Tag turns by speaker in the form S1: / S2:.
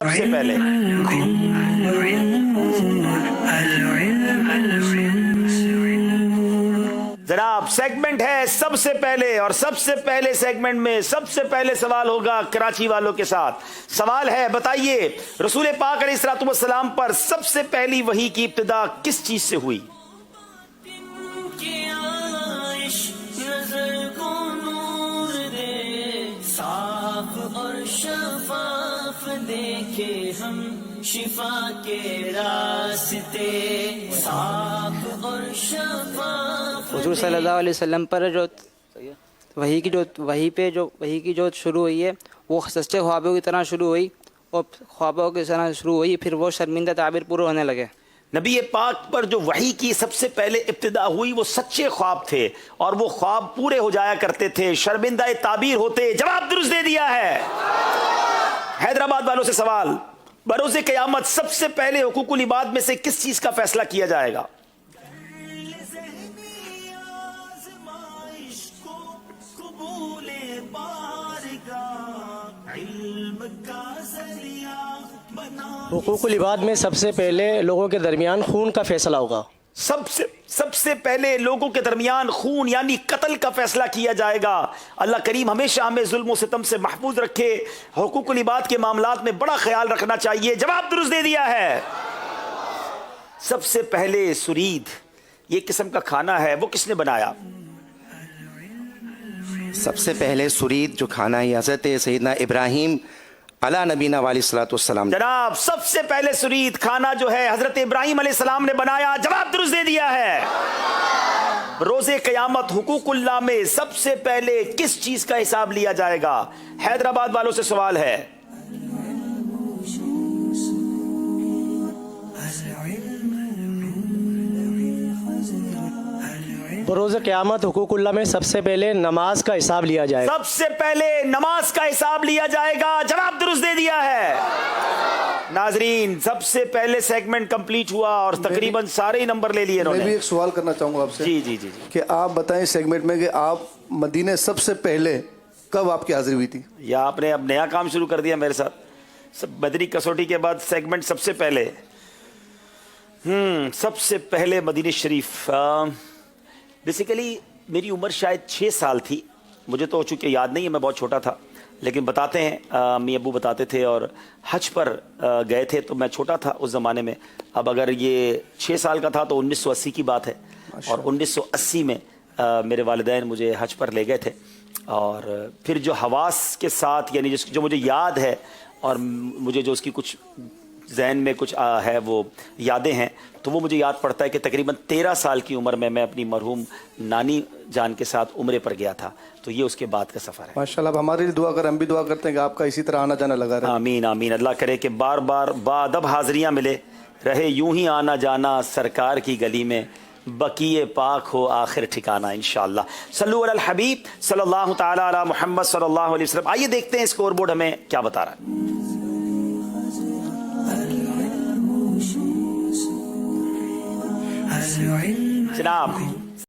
S1: سب سے پہلے جناب سیگمنٹ ہے سب سے پہلے، اور سب سے پہلے سیگمنٹ میں سب سے پہلے سوال ہوگا کراچی والوں کے ساتھ۔ سوال ہے، بتائیے رسول پاک علیہ الصلوۃ والسلام پر سب سے پہلی وحی کی ابتدا کس چیز سے ہوئی؟
S2: اور شفاف دیکھے ہم شفا کے راستے، صاف اور شفاف۔
S3: حضور صلی اللہ علیہ وسلم پر جو وحی کی جو شروع ہوئی ہے وہ سچے خوابوں کی طرح شروع ہوئی، اور خوابوں کی طرح شروع ہوئی، پھر وہ شرمندہ تعبیر پورے ہونے لگے۔
S1: نبی پاک پر جو وحی کی سب سے پہلے ابتدا ہوئی وہ سچے خواب تھے، اور وہ خواب پورے ہو جایا کرتے تھے، شرمندہ تعبیر ہوتے۔ جواب درست دے دیا ہے۔ حیدرآباد والوں سے سوال، بروز قیامت سب سے پہلے حقوق العباد میں سے کس چیز کا فیصلہ کیا جائے گا؟
S4: حقوق العباد میں سب سے پہلے لوگوں کے درمیان خون کا فیصلہ ہوگا۔
S1: سب سے پہلے لوگوں کے درمیان خون یعنی قتل کا فیصلہ کیا جائے گا۔ اللہ کریم ہمیشہ ہمیں ظلم و ستم سے محفوظ رکھے۔ حقوق العباد کے معاملات میں بڑا خیال رکھنا چاہیے۔ جواب درست دے دیا ہے۔ سب سے پہلے سرید، یہ قسم کا کھانا ہے، وہ کس نے بنایا؟
S5: سب سے پہلے سرید جو کھانا ہے حضرت سیدنا ابراہیم علیہ نبینا علیہ الصلوۃ والسلام۔
S1: جناب سب سے پہلے سرید کھانا جو ہے حضرت ابراہیم علیہ السلام نے بنایا۔ جواب درست دے دیا ہے۔ روز قیامت حقوق اللہ میں سب سے پہلے کس چیز کا حساب لیا جائے گا؟ حیدرآباد والوں سے سوال ہے۔
S4: بروز قیامت حقوق اللہ میں سب سے پہلے نماز کا حساب لیا جائے گا۔
S1: سب سے پہلے نماز کا حساب لیا جائے گا۔ جواب درست دے دیا ہے۔ ناظرین سب سے پہلے سیگمنٹ کمپلیٹ ہوا اور تقریباً سارے نمبر لے لیے انہوں نے۔
S6: میں بھی ایک سوال کرنا چاہوں گا آپ سے
S1: جی
S6: کہ آپ بتائیں سیگمنٹ میں کہ آپ مدینے سب سے پہلے کب آپ کی حاضری ہوئی تھی؟
S1: یا آپ نے اب نیا کام شروع کر دیا میرے ساتھ، بدری کسوٹی کے بعد سیگمنٹ سب سے پہلے سب سے پہلے مدینہ شریف۔ بیسیکلی میری عمر شاید 6 سال تھی، مجھے تو چونکہ یاد نہیں ہے، میں بہت چھوٹا تھا، لیکن بتاتے ہیں امی ابو بتاتے تھے، اور حج پر گئے تھے تو میں چھوٹا تھا اس زمانے میں۔ اب اگر یہ 6 سال کا تھا تو 1980 کی بات ہے، اور 1980 میں میرے والدین مجھے حج پر لے گئے تھے، اور پھر جو حواس کے ساتھ یعنی جو مجھے یاد ہے، اور مجھے جو اس کی کچھ ذہن میں کچھ ہے وہ یادیں ہیں، تو وہ مجھے یاد پڑتا ہے کہ تقریباً 13 سال کی عمر میں اپنی مرحوم نانی جان کے ساتھ عمرے پر گیا تھا، تو یہ اس کے بعد کا سفر ہے۔
S6: ماشاءاللہ، اب ہمارے لیے دعا کریں، ہم بھی دعا کرتے ہیں کہ آپ کا اسی طرح آنا جانا لگا رہے۔
S1: آمین آمین۔ اللہ کرے کہ بار بار بادب حاضریاں ملے، رہے یوں ہی آنا جانا سرکار کی گلی میں، بقیے پاک ہو آخر ٹھکانہ انشاءاللہ۔ صلو علی الحبیب صلی اللہ تعالی علی محمد صلی اللہ علیہ وسلم۔ آئیے دیکھتے ہیں اسکور بورڈ ہمیں کیا بتا رہا ہے۔ جناب